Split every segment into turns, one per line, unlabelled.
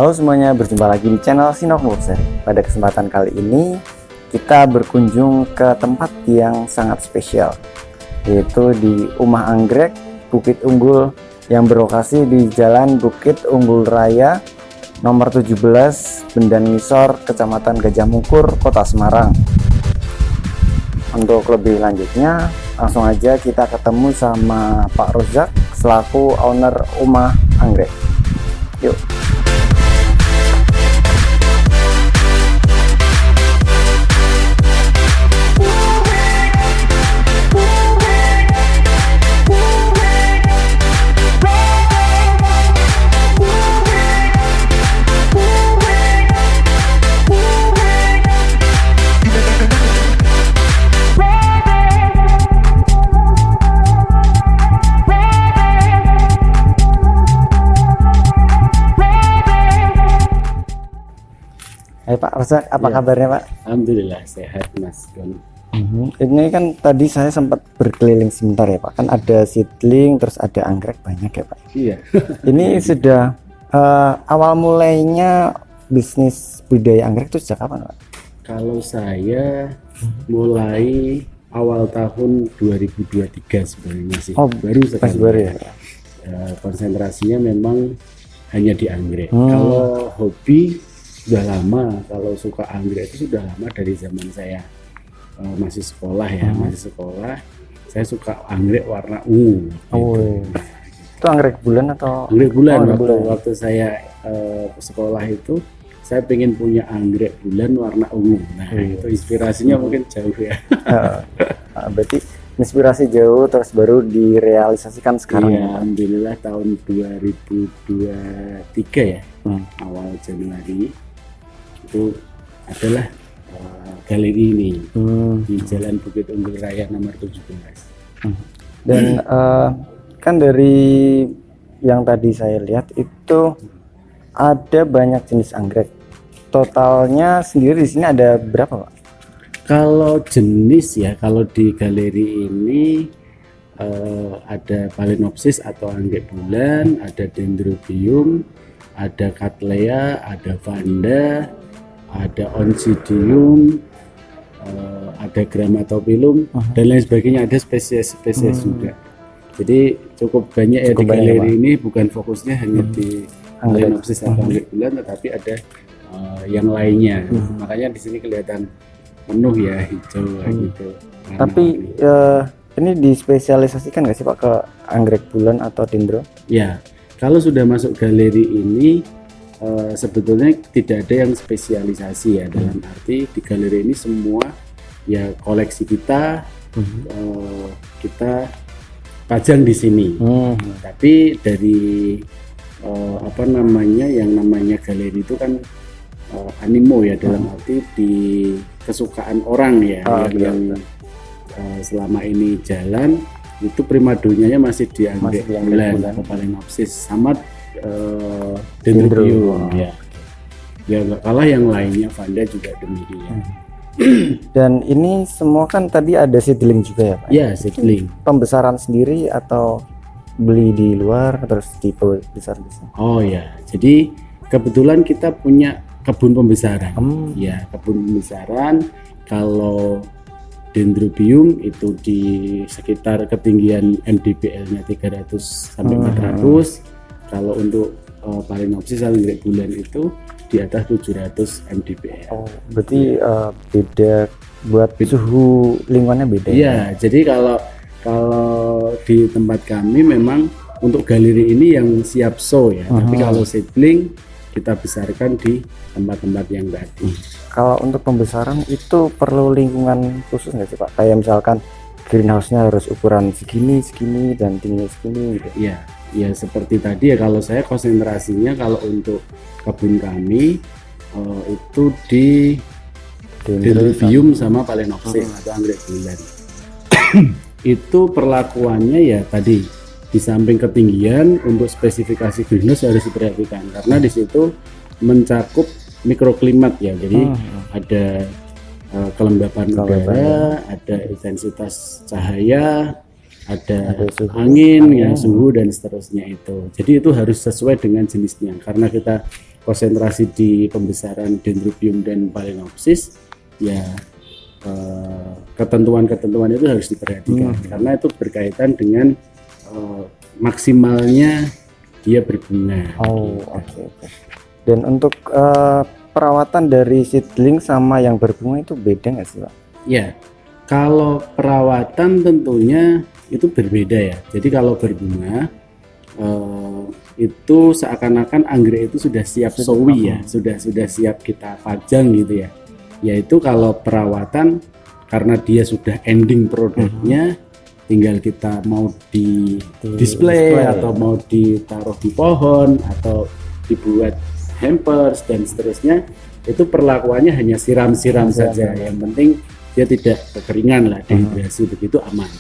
Halo semuanya, berjumpa lagi di channel Sinok Nursery. Pada kesempatan kali ini kita berkunjung ke tempat yang sangat spesial, yaitu di Rumah Anggrek Bukit Unggul yang berlokasi di Jalan Bukit Unggul Raya nomor 17 Bendan Ngisor, Kecamatan Gajah Mungkur, Kota Semarang. Untuk lebih lanjutnya, langsung aja kita ketemu sama Pak Rozak selaku owner Rumah Anggrek. Yuk. Hai Pak Rozak, apa kabarnya Pak?
Alhamdulillah sehat Mas Gon.
Ini kan tadi saya sempat berkeliling sebentar ya Pak, kan ada seedling, terus ada anggrek banyak ya Pak.
Iya.
Ini sudah awal mulainya bisnis budidaya anggrek itu sejak kapan Pak?
Kalau saya mulai awal tahun 2023 sebenarnya sih.
Oh,
baru sekali.
baru ya.
Konsentrasinya memang hanya di anggrek. Kalau hobi sudah lama, kalau suka anggrek itu sudah lama dari zaman saya masih sekolah ya, masih sekolah. Saya suka anggrek warna ungu.
Oh,
Gitu.
itu anggrek bulan atau?
Anggrek bulan.
Oh,
Waktu saya sekolah itu, saya pengen punya anggrek bulan warna ungu. Nah, itu inspirasinya mungkin jauh ya.
Berarti inspirasi jauh terus baru direalisasikan sekarang.
Iya,
Ya,
alhamdulillah tahun 2023 ya, awal Januari itu adalah galeri ini di Jalan Bukit Unggul Raya nomor 17.
Dan kan dari yang tadi saya lihat itu ada banyak jenis anggrek. Totalnya sendiri di sini ada berapa Pak?
Kalau jenis ya, kalau di galeri ini ada Phalaenopsis atau anggrek bulan, ada Dendrobium, ada Cattleya, ada Vanda, ada Oncidium, ada Grammatophyllum dan lain sebagainya, ada spesies-spesies juga. Jadi cukup banyak ya di galeri ini, bukan fokusnya hanya di Phalaenopsis atau anggrek bulan, tetapi ada yang lainnya. Makanya di sini kelihatan penuh ya, hijau gitu.
Tapi ini dispesialisasikan nggak sih Pak ke anggrek bulan atau dendro?
Ya, kalau sudah masuk galeri ini sebetulnya tidak ada yang spesialisasi ya, dalam arti di galeri ini semua ya koleksi kita kita pajang di sini. Tapi dari apa namanya, yang namanya galeri itu kan animo ya, dalam arti di kesukaan orang ya, yang selama ini jalan itu primadonanya masih di anggrek bulan atau Phalaenopsis sama Dendrobium ya. Ya nggak kalah yang lainnya, Vanda juga demikian.
Dan ini semua kan tadi ada seedling juga ya Pak?
Ya, seedling.
Pembesaran sendiri atau beli di luar terus tipe besar di sini?
Oh ya, jadi kebetulan kita punya kebun pembesaran. Ya, kebun pembesaran. Kalau Dendrobium itu di sekitar ketinggian mdpl-nya 300 sampai 400. Kalau untuk Phalaenopsis anggrek bulan itu di atas 700 mdpl.
Oh, berarti beda buat suhu lingkungannya beda.
Iya, jadi kalau di tempat kami memang untuk galeri ini yang siap sow ya. Tapi kalau seedling kita besarkan di tempat-tempat yang tadi.
Kalau untuk pembesaran itu perlu lingkungan khusus nggak sih Pak? Kayak misalkan greenhouse-nya harus ukuran segini, dan tingginya segini gitu.
Iya, ya seperti tadi ya, kalau saya konsentrasinya kalau untuk kebun kami itu di Dendrobium sama Phalaenopsis atau anggrek bulan. Itu perlakuannya ya tadi, di samping ketinggian, untuk spesifikasi greenhouse harus diperhatikan karena di situ mencakup mikroklimat ya, jadi ada kelembapan udara, ada intensitas cahaya, ada angin, ya, suhu dan seterusnya itu. Jadi itu harus sesuai dengan jenisnya. Karena kita konsentrasi di pembesaran Dendrobium dan Phalaenopsis, ya ketentuan-ketentuan itu harus diperhatikan karena itu berkaitan dengan maksimalnya dia berbunga.
Oh, oke. Dan untuk perawatan dari seedling sama yang berbunga itu beda nggak sih, Pak?
Ya, kalau perawatan tentunya itu berbeda ya. Jadi kalau berbunga itu seakan-akan anggrek itu sudah siap sowi ya, sudah siap kita pajang gitu ya. Yaitu kalau perawatan karena dia sudah ending produknya, tinggal kita mau di display atau mau ditaruh di pohon atau dibuat hampers dan seterusnya, itu perlakuannya hanya siram-siram saja. Yang penting dia tidak kekeringan lah, dehidrasi, begitu aman.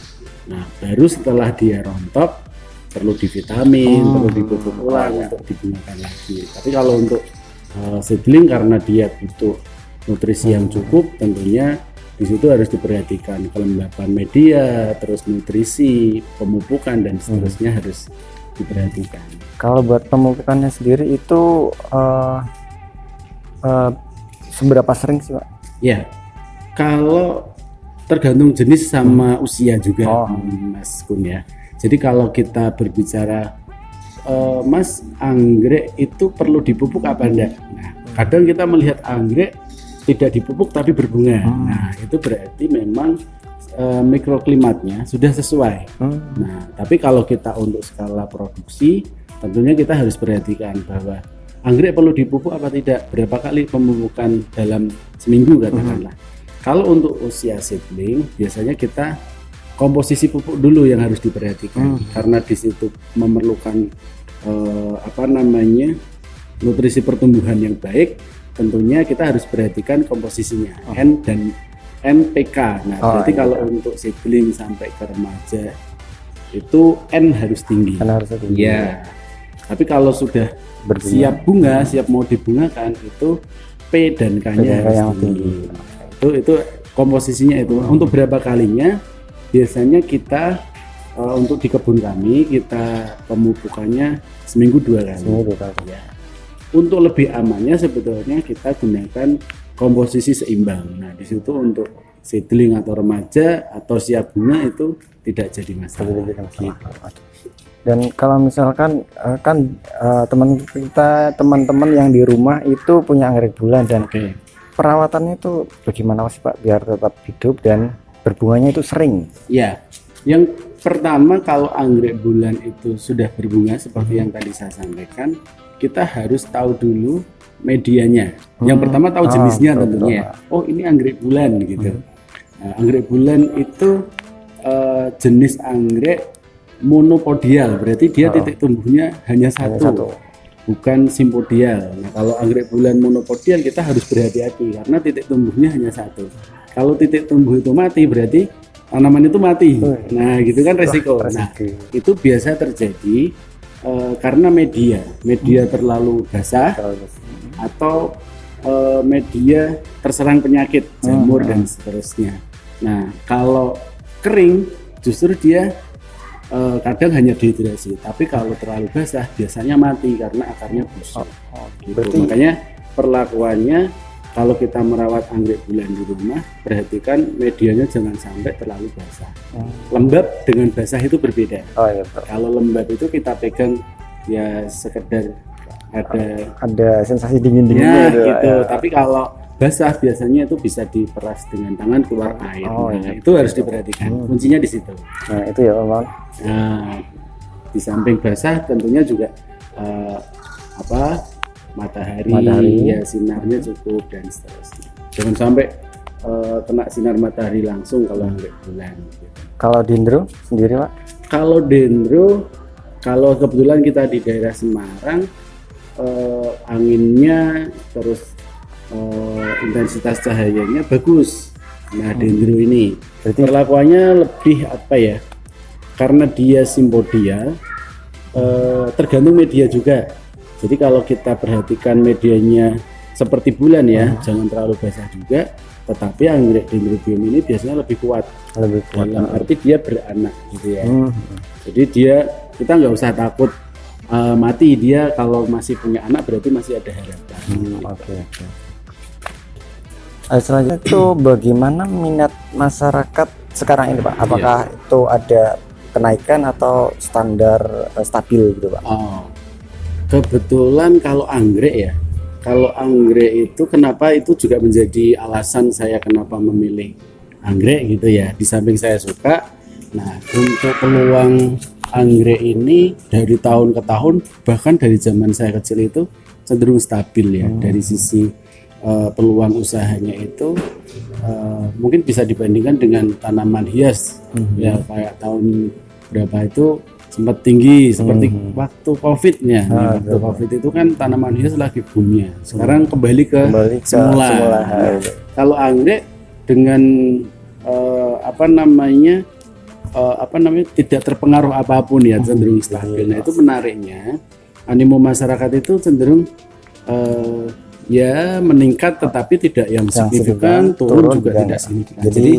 Nah, baru setelah dia rontok perlu divitamin, perlu dipupuk ulang untuk digunakan lagi. Tapi kalau untuk seedling karena dia butuh nutrisi yang cukup, tentunya di situ harus diperhatikan kelembapan media, terus nutrisi, pemupukan dan seterusnya harus diperhatikan.
Kalau buat pemupukannya sendiri itu seberapa sering sih, Pak?
Ya, kalau tergantung jenis sama usia juga, Mas Kun ya. Jadi kalau kita berbicara Mas, anggrek itu perlu dipupuk apa enggak? Nah, kadang kita melihat anggrek tidak dipupuk tapi berbunga. Nah, itu berarti memang mikroklimatnya sudah sesuai. Nah, tapi kalau kita untuk skala produksi, tentunya kita harus perhatikan bahwa anggrek perlu dipupuk apa tidak, berapa kali pemupukan dalam seminggu katakanlah. Kalau untuk usia seedling, biasanya kita komposisi pupuk dulu yang harus diperhatikan, karena di situ memerlukan nutrisi pertumbuhan yang baik. Tentunya kita harus perhatikan komposisinya, N dan NPK. Nah, berarti kalau untuk seedling sampai ke remaja itu N harus tinggi. Ya. Tapi kalau sudah siap bunga, siap mau dibungakan, itu P dan K-nya harus tinggi. Itu komposisinya itu. Untuk berapa kalinya? Biasanya kita untuk di kebun kami kita pemupukannya seminggu 2 kali. Ya. Untuk lebih amannya sebetulnya kita gunakan komposisi seimbang. Nah, di situ untuk seedling atau remaja atau siap bunga itu tidak jadi masalah.
Dan kalau misalkan teman-teman yang di rumah itu punya anggrek bulan dan perawatannya itu bagaimana sih, Pak, biar tetap hidup dan berbunganya itu sering?
Ya, yang pertama kalau anggrek bulan itu sudah berbunga seperti yang tadi saya sampaikan, kita harus tahu dulu medianya. Yang pertama tahu jenisnya tentunya. Oh, ini anggrek bulan gitu. Nah, anggrek bulan itu jenis anggrek monopodial, berarti dia titik tumbuhnya hanya satu, bukan simpodial. Nah, kalau anggrek bulan monopodial kita harus berhati-hati karena titik tumbuhnya hanya satu. Kalau titik tumbuh itu mati, berarti tanaman itu mati. Nah, gitu kan resiko. Nah, itu biasa terjadi karena media terlalu basah atau media terserang penyakit jamur dan seterusnya. Nah, kalau kering justru dia kadang hanya dehidrasi, tapi kalau terlalu basah biasanya mati karena akarnya busuk. Gitu. Makanya perlakuannya kalau kita merawat anggrek bulan di rumah, perhatikan medianya jangan sampai terlalu basah. Lembab dengan basah itu berbeda. Kalau lembab itu kita pegang ya sekedar ada
sensasi dingin-dinginnya
gitu. Tapi kalau basah biasanya itu bisa diperas dengan tangan keluar air. Itu harus diperhatikan. Kuncinya di situ.
Nah, itu ya, Pak.
Nah, di samping basah tentunya juga matahari ya, sinarnya cukup dan seterusnya. Jangan sampai kena sinar matahari langsung kalau anggrek bulan. Gitu.
Kalau dendro sendiri, Pak?
Kalau dendro, kalau kebetulan kita di daerah Semarang, anginnya terus intensitas cahayanya bagus. Nah, dendro ini perlakuannya lebih apa ya? Karena dia simpodial, tergantung media juga. Jadi kalau kita perhatikan medianya seperti bulan ya, jangan terlalu basah juga. Tetapi anggrek Dendrobium ini biasanya lebih kuat. Dalam arti dia beranak gitu ya. Jadi kita nggak usah takut mati. Dia kalau masih punya anak berarti masih ada harapan.
Oke. Selanjutnya itu bagaimana minat masyarakat sekarang ini Pak? Apakah itu ada kenaikan atau standar stabil gitu Pak?
Oh, kebetulan kalau anggrek ya, kalau anggrek itu kenapa itu juga menjadi alasan saya kenapa memilih anggrek gitu ya. Di samping saya suka, nah untuk peluang anggrek ini dari tahun ke tahun, bahkan dari zaman saya kecil itu cenderung stabil ya. Dari sisi peluang usahanya itu mungkin bisa dibandingkan dengan tanaman hias ya, kayak tahun berapa itu sempat tinggi seperti waktu COVID-nya. Waktu COVID itu kan tanaman hias lagi boomnya. Sekarang kembali ke semula. Kalau anggrek dengan tidak terpengaruh apapun ya, cenderung stabil. Nah itu menariknya, animo masyarakat itu cenderung ya meningkat, tetapi tidak yang signifikan, turun juga tidak signifikan. Jadi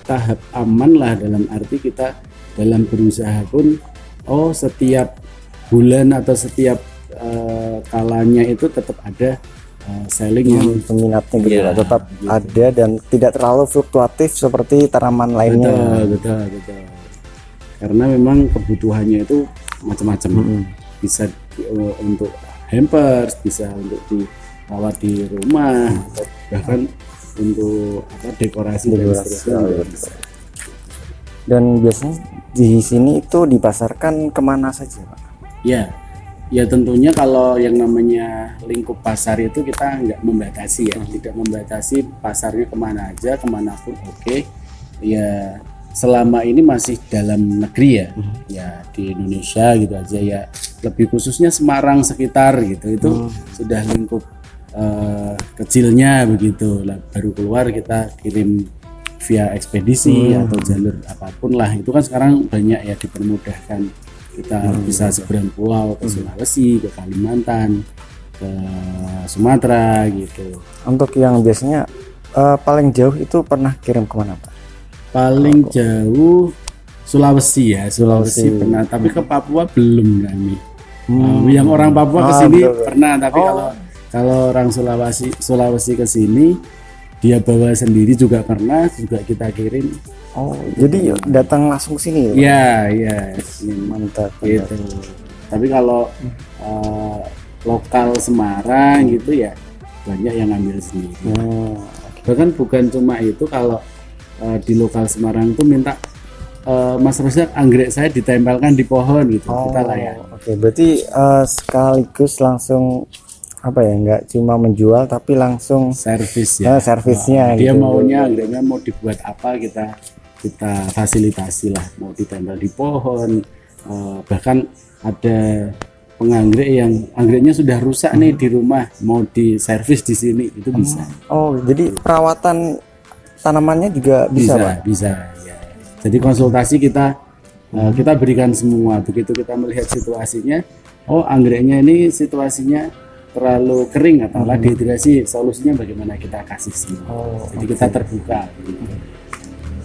tahap aman lah, dalam arti kita dalam berusaha pun setiap bulan atau setiap kalanya itu tetap ada selling yang
peminatnya gitu ya, tetap gitu ada dan tidak terlalu fluktuatif seperti tanaman lainnya.
Betul. Karena memang kebutuhannya itu macam-macam. Bisa untuk hampers, bisa untuk dirawat di rumah, atau bahkan untuk dekorasi dan seterusnya.
Dan biasanya di sini itu dipasarkan kemana saja Pak?
Ya tentunya kalau yang namanya lingkup pasar itu kita nggak membatasi ya, tidak membatasi pasarnya kemana aja, kemanapun oke. Ya selama ini masih dalam negeri ya di Indonesia gitu aja ya, lebih khususnya Semarang sekitar gitu, itu sudah lingkup kecilnya begitu lah. Baru keluar kita kirim via ekspedisi atau jalur apapun lah, itu kan sekarang banyak ya, dipermudahkan. Kita bisa seberang pulau ke Sulawesi, ke Kalimantan, ke Sumatera gitu.
Untuk yang biasanya paling jauh itu pernah kirim kemana Pak?
Paling jauh Sulawesi ya, Sulawesi pernah, tapi ke Papua belum kami. Yang orang Papua ke sini pernah, tapi kalau orang Sulawesi ke sini dia bawa sendiri juga pernah, juga kita kirim.
Jadi datang langsung ke sini
ya? Iya,
mantap.
Gitu. Tapi kalau lokal Semarang gitu ya banyak yang ngambil sendiri. Bahkan bukan cuma itu, kalau di lokal Semarang tuh minta Mas Rozak, anggrek saya ditempelkan di pohon gitu, kita layani.
Oke, berarti sekaligus langsung nggak cuma menjual tapi langsung
servis ya.
Servisnya
dia
gitu.
Maunya anggreknya mau dibuat apa, kita fasilitasi lah, mau ditempel di pohon. Bahkan ada penganggrek yang anggreknya sudah rusak nih di rumah, mau diservis di sini, itu bisa.
Jadi perawatan tanamannya juga bisa Pak?
Bisa ya. Jadi konsultasi kita berikan semua. Begitu kita melihat situasinya, anggreknya ini situasinya terlalu kering atau dehidrasi, solusinya bagaimana kita kasih semua. Jadi kita terbuka gitu.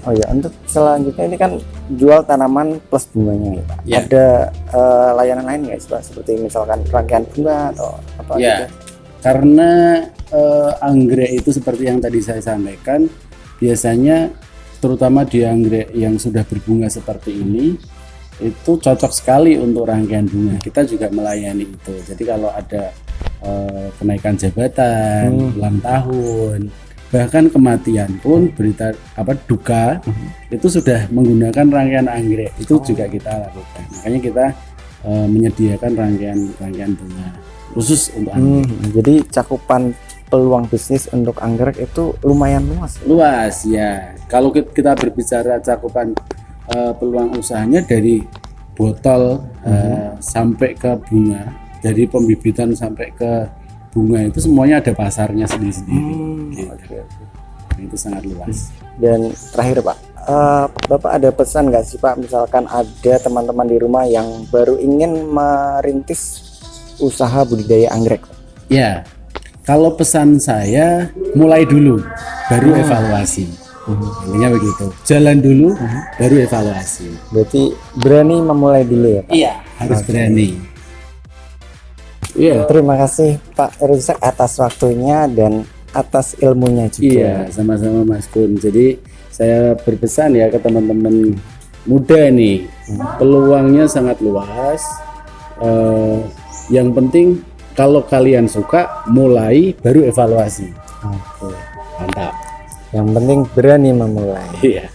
Untuk selanjutnya ini kan jual tanaman plus bunganya Pak. Ada layanan lain nggak Pak? Seperti misalkan rangkaian bunga atau apa gitu?
Karena anggrek itu seperti yang tadi saya sampaikan, biasanya terutama di anggrek yang sudah berbunga seperti ini itu cocok sekali untuk rangkaian bunga. Kita juga melayani itu. Jadi kalau ada kenaikan jabatan, ulang tahun, bahkan kematian pun, berita duka, itu sudah menggunakan rangkaian anggrek, itu juga kita lakukan. Makanya kita menyediakan rangkaian bunga khusus untuk anggrek.
Jadi cakupan peluang bisnis untuk anggrek itu lumayan luas.
Luas ya. Kalau kita berbicara cakupan peluang usahanya dari botol sampai ke bunga, dari pembibitan sampai ke bunga, itu semuanya ada pasarnya sendiri-sendiri. Gitu. Itu sangat luas.
Dan terakhir Pak, Bapak ada pesan nggak sih Pak, misalkan ada teman-teman di rumah yang baru ingin merintis usaha budidaya anggrek?
Ya, kalau pesan saya mulai dulu, baru evaluasi. Intinya begitu. Jalan dulu, baru evaluasi.
Berarti berani memulai dulu ya Pak?
Iya, harus berani. Iya.
Terima kasih Pak Irzak atas waktunya dan atas ilmunya juga.
Iya, sama-sama Mas Kun. Jadi saya berpesan ya ke teman-teman muda nih, peluangnya sangat luas. Yang penting kalau kalian suka, mulai baru evaluasi.
Oke.
Mantap.
Yang penting berani memulai.
Iya.